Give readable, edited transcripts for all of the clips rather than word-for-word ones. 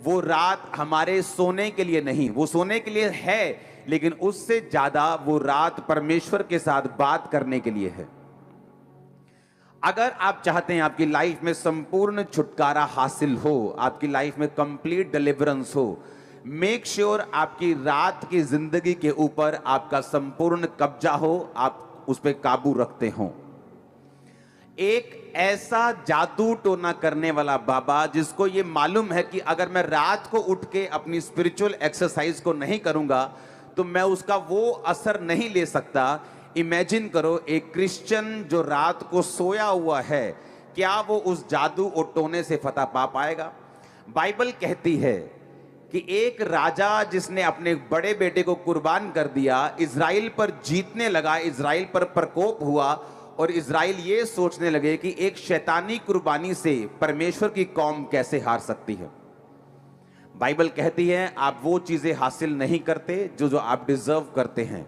वो रात हमारे सोने के लिए नहीं, वो सोने के लिए है, लेकिन उससे ज्यादा वो रात परमेश्वर के साथ बात करने के लिए है। अगर आप चाहते हैं आपकी लाइफ में संपूर्ण छुटकारा हासिल हो, आपकी लाइफ में कंप्लीट डिलीवरेंस हो, मेक श्योर आपकी रात की जिंदगी के ऊपर आपका संपूर्ण कब्जा हो, आप उस पर काबू रखते हो। एक ऐसा जादू टोना करने वाला बाबा जिसको ये मालूम है कि अगर मैं रात को उठ के अपनी स्पिरिचुअल एक्सरसाइज को नहीं करूंगा तो मैं उसका वो असर नहीं ले सकता। इमेजिन करो एक क्रिश्चियन जो रात को सोया हुआ है, क्या वो उस जादू और टोने से फतह पा पाएगा? बाइबल कहती है कि एक राजा जिसने अपने बड़े बेटे को कुर्बान कर दिया, इजराइल पर जीतने लगा, इजराइल पर प्रकोप हुआ और इजराइल ये सोचने लगे कि एक शैतानी कुर्बानी से परमेश्वर की कौम कैसे हार सकती है। बाइबल कहती है आप वो चीजें हासिल नहीं करते जो जो आप डिजर्व करते हैं,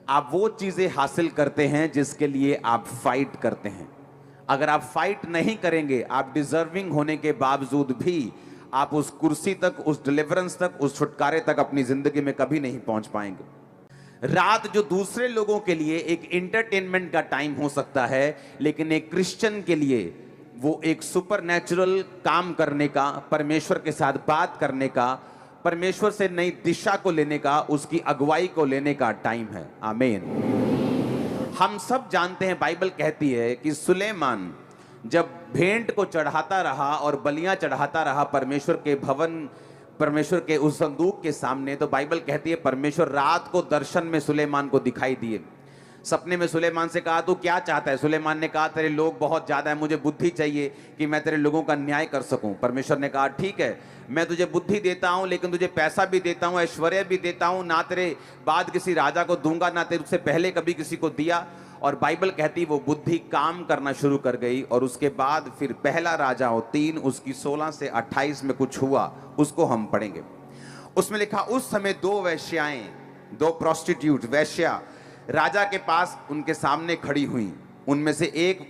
आप वो चीजें हासिल करते हैं जिसके लिए आप फाइट करते हैं। अगर आप फाइट नहीं करेंगे, आप डिजर्विंग होने के बावजूद भी आप उस कुर्सी तक, उस डिलीवरेंस तक, उस छुटकारे तक अपनी जिंदगी में कभी नहीं पहुंच पाएंगे। रात जो दूसरे लोगों के लिए एक एंटरटेनमेंट का टाइम हो सकता है, लेकिन एक क्रिश्चियन के लिए वो एक सुपरनैचुरल काम करने का, परमेश्वर के साथ बात करने का, परमेश्वर से नई दिशा को लेने का, उसकी अगुवाई को लेने का टाइम है। आमीन। हम सब जानते हैं, बाइबल कहती है कि सुलेमान जब भेंट को चढ़ाता रहा और बलियां चढ़ाता रहा परमेश्वर के भवन, परमेश्वर के उस संदूक के सामने, तो बाइबल कहती है परमेश्वर रात को दर्शन में सुलेमान को दिखाई दिए। सपने में सुलेमान से कहा तू क्या चाहता है? सुलेमान ने कहा तेरे लोग बहुत ज्यादा है, मुझे बुद्धि चाहिए कि मैं तेरे लोगों का न्याय कर सकूं। परमेश्वर ने कहा ठीक है, मैं तुझे बुद्धि देता हूं, लेकिन तुझे पैसा भी देता हूं, ऐश्वर्य भी देता हूं, ना तेरे बाद किसी राजा को दूंगा, ना तेरे से पहले कभी किसी को दिया। और बाइबल कहती वो बुद्धि काम करना शुरू कर गई। और उसके बाद फिर पहला राजा 3 उसकी 16 से 28 में कुछ हुआ, उसको हम पढ़ेंगे। उसमें लिखा उस समय 2 वेश्याएं, 2 प्रोस्टिट्यूट वेश्या राजा के पास उनके सामने खड़ी हुई। उनमें से एक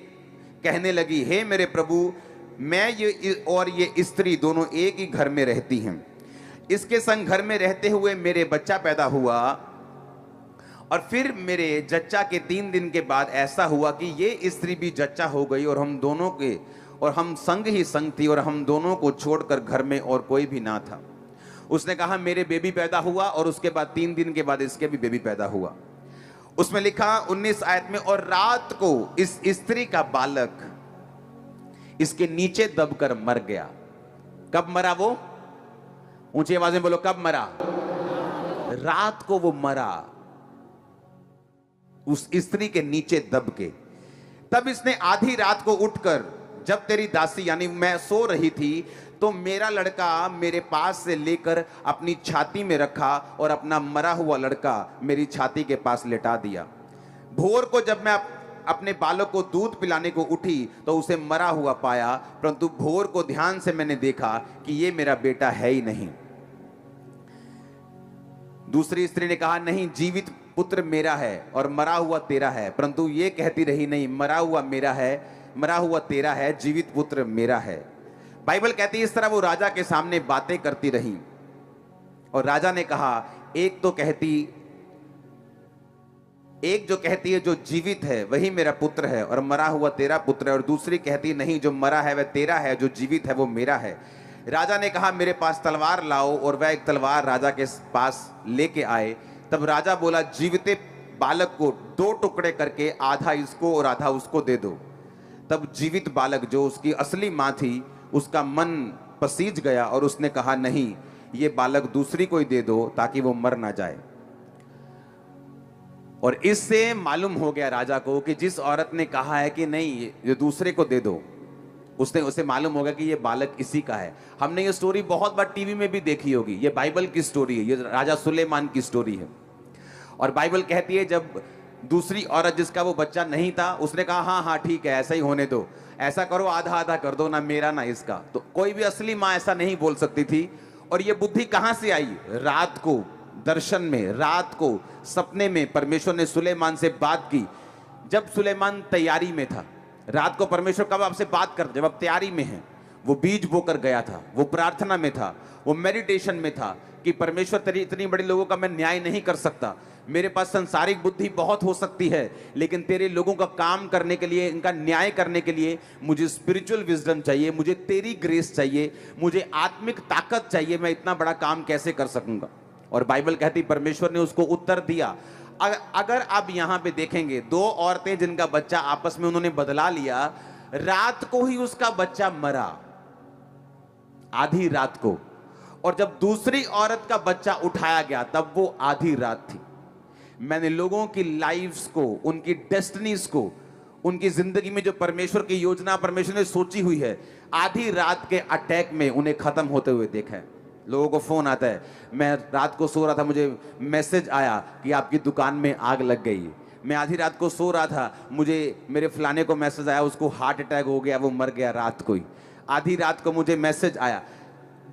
कहने लगी, हे मेरे प्रभु, मैं ये और ये स्त्री दोनों एक ही घर में रहती हैं। इसके संग घर में रहते हुए मेरे बच्चा पैदा हुआ, और फिर मेरे जच्चा के 3 दिन के बाद ऐसा हुआ कि ये स्त्री भी जच्चा हो गई, और हम दोनों के, और हम संग ही संग थी, और हम दोनों को छोड़कर घर में और कोई भी ना था। उसने कहा मेरे बेबी पैदा हुआ, और उसके बाद 3 दिन के बाद इसके भी बेबी पैदा हुआ। उसमें लिखा 19 आयत में, और रात को इस स्त्री का बालक इसके नीचे दबकर मर गया। कब मरा वो? ऊंची आवाज में बोलो, कब मरा? रात को वो मरा, उस स्त्री के नीचे दब के। तब इसने आधी रात को उठकर, जब तेरी दासी यानी मैं सो रही थी, तो मेरा लड़का मेरे पास से लेकर अपनी छाती में रखा और अपना मरा हुआ लड़का मेरी छाती के पास लेटा दिया। भोर को जब मैं अपने बालक को दूध पिलाने को उठी तो उसे मरा हुआ पाया, परंतु भोर को ध्यान से मैंने देखा कि ये मेरा बेटा है ही नहीं। दूसरी स्त्री ने कहा नहीं, जीवित पुत्र मेरा है और मरा हुआ तेरा है। परंतु ये कहती रही नहीं, मरा हुआ मेरा है, मरा हुआ तेरा है, जीवित पुत्र मेरा है। बाइबल कहती है इस तरह वो राजा के सामने बातें करती रही। और राजा ने कहा एक जो कहती है जो जीवित है वही मेरा पुत्र है और मरा हुआ तेरा पुत्र है, और दूसरी कहती नहीं, जो मरा है वह तेरा है, जो जीवित है वो मेरा है। राजा ने कहा मेरे पास तलवार लाओ, और वह एक तलवार राजा के पास लेके आए। तब राजा बोला जीविते बालक को 2 टुकड़े करके आधा इसको और आधा उसको दे दो। तब जीवित बालक जो उसकी असली मां थी, उसका मन पसीज गया और उसने कहा नहीं, ये बालक दूसरी को ही दे दो ताकि वो मर ना जाए। और इससे मालूम हो गया राजा को कि जिस औरत ने कहा है कि नहीं ये दूसरे को दे दो, उसे मालूम होगा कि ये बालक इसी का है। हमने ये स्टोरी बहुत बार टीवी में भी देखी होगी। ये बाइबल की स्टोरी है, ये राजा सुलेमान की स्टोरी है। और बाइबल कहती है जब दूसरी औरत जिसका वो बच्चा नहीं था, उसने कहा हाँ हाँ ठीक है, ऐसा ही होने दो, ऐसा करो आधा आधा कर दो, ना मेरा ना इसका। तो कोई भी असली माँ ऐसा नहीं बोल सकती थी। और ये बुद्धि कहां से आई? रात को दर्शन में, रात को सपने में परमेश्वर ने सुलेमान से बात की, जब सुलेमान तैयारी में था। रात को परमेश्वर कब आपसे बात कर? जब आप तैयारी में हैं। वो बीज बोकर गया था, वो प्रार्थना में था, वो मेडिटेशन में था कि परमेश्वर तेरी इतनी बड़ी लोगों का मैं न्याय नहीं कर सकता, मेरे पास संसारिक बुद्धि बहुत हो सकती है, लेकिन तेरे लोगों का काम करने के लिए, इनका न्याय करने के लिए मुझे स्पिरिचुअल विजडम चाहिए, मुझे तेरी ग्रेस चाहिए, मुझे आत्मिक ताकत चाहिए, मैं इतना बड़ा काम कैसे कर सकूंगा। और बाइबल कहती परमेश्वर ने उसको उत्तर दिया। अगर आप यहां पे देखेंगे, दो औरतें जिनका बच्चा आपस में उन्होंने बदला लिया, रात को ही उसका बच्चा मरा, आधी रात को, और जब दूसरी औरत का बच्चा उठाया गया तब वो आधी रात थी। मैंने लोगों की लाइफ्स को, उनकी डेस्टिनीज को, उनकी जिंदगी में जो परमेश्वर की योजना परमेश्वर ने सोची हुई है, आधी रात के अटैक में उन्हें खत्म होते हुए देखा है। लोगों को फोन आता है, मैं रात को सो रहा था, मुझे मैसेज आया कि आपकी दुकान में आग लग गई। मैं आधी रात को सो रहा था, मुझे मेरे फलाने को मैसेज आया, उसको हार्ट अटैक हो गया, वो मर गया रात को ही। आधी रात को मुझे मैसेज आया।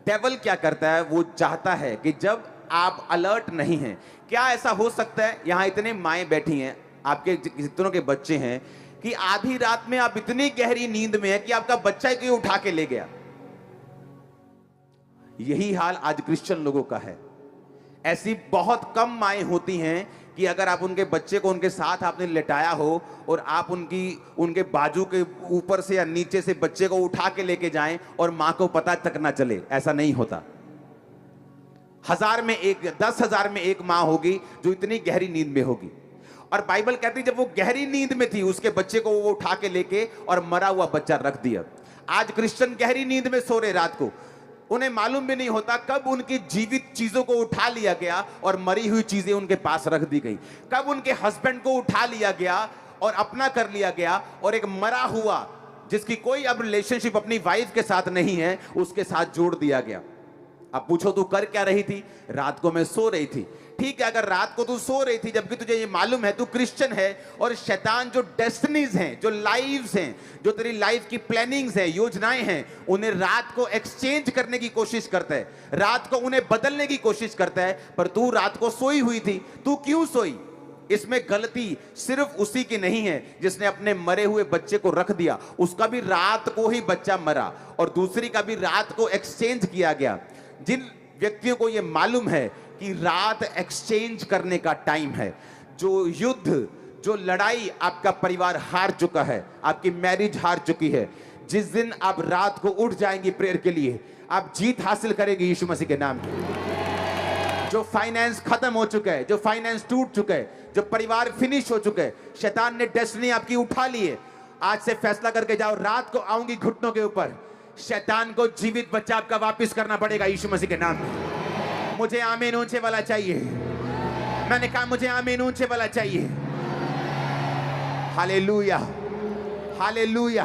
डेविल क्या करता है, वो चाहता है कि जब आप अलर्ट नहीं हैं, क्या ऐसा हो सकता है, यहां इतने माएँ बैठी हैं, आपके जितनों के बच्चे हैं, कि आधी रात में आप इतनी गहरी नींद में है कि आपका बच्चा ही कोई उठा के ले गया। यही हाल आज क्रिश्चियन लोगों का है। ऐसी बहुत कम माएँ होती हैं कि अगर आप उनके बच्चे को उनके साथ आपने लेटाया हो और आप उनके बाजू के ऊपर से या नीचे से बच्चे को उठा के लेके जाएं और मां को पता तक ना चले, ऐसा नहीं होता। 1000 में एक, 10,000 में एक मां होगी जो इतनी गहरी नींद में होगी। और बाइबल कहती जब वो गहरी नींद में थी, उसके बच्चे को वो उठा के लेके और मरा हुआ बच्चा रख दिया। आज क्रिश्चियन गहरी नींद में सो रहे रात को, उन्हें मालूम भी नहीं होता कब उनकी जीवित चीजों को उठा लिया गया और मरी हुई चीजें उनके पास रख दी गई, कब उनके हस्बैंड को उठा लिया गया और अपना कर लिया गया और एक मरा हुआ जिसकी कोई अब रिलेशनशिप अपनी वाइफ के साथ नहीं है, उसके साथ जोड़ दिया गया। अब पूछो तू कर क्या रही थी? रात को मैं सो रही थी। ठीक है, अगर रात को तू सो रही थी जबकि तुझे ये मालूम है तू क्रिश्चियन है, और शैतान जो डेस्टिनीज हैं, जो लाइव्स हैं, जो तेरी लाइफ की प्लानिंग्स हैं, योजनाएं हैं, उन्हें रात को एक्सचेंज करने की कोशिश करता है, रात को उन्हें बदलने की कोशिश करता है। पर तू रात को सोई हुई थी, तू क्यों सोई? इसमें गलती सिर्फ उसी की नहीं है जिसने अपने मरे हुए बच्चे को रख दिया, उसका भी रात को ही बच्चा मरा और दूसरी का भी रात को एक्सचेंज किया गया। जिन व्यक्तियों को यह मालूम है कि रात एक्सचेंज करने का टाइम है, जो युद्ध, जो लड़ाई आपका परिवार हार चुका है, आपकी मैरिज हार चुकी है, जिस दिन आप रात को उठ जाएंगी प्रेयर के लिए, आप जीत हासिल करेंगे यीशु मसीह के नाम पे। जो फाइनेंस खत्म हो चुका है, जो फाइनेंस टूट चुका है, जो परिवार फिनिश हो चुका है, शैतान ने डेस्टिनी आपकी उठा ली है, आज से फैसला करके जाओ, रात को आऊंगी घुटनों के ऊपर, शैतान को जीवित बच्चा आपका वापस करना पड़ेगा यीशु मसीह के नाम में। मुझे आमीन ऊंचे वाला चाहिए। मैंने कहा मुझे आमीन ऊंचे वाला चाहिए। Hallelujah, hallelujah.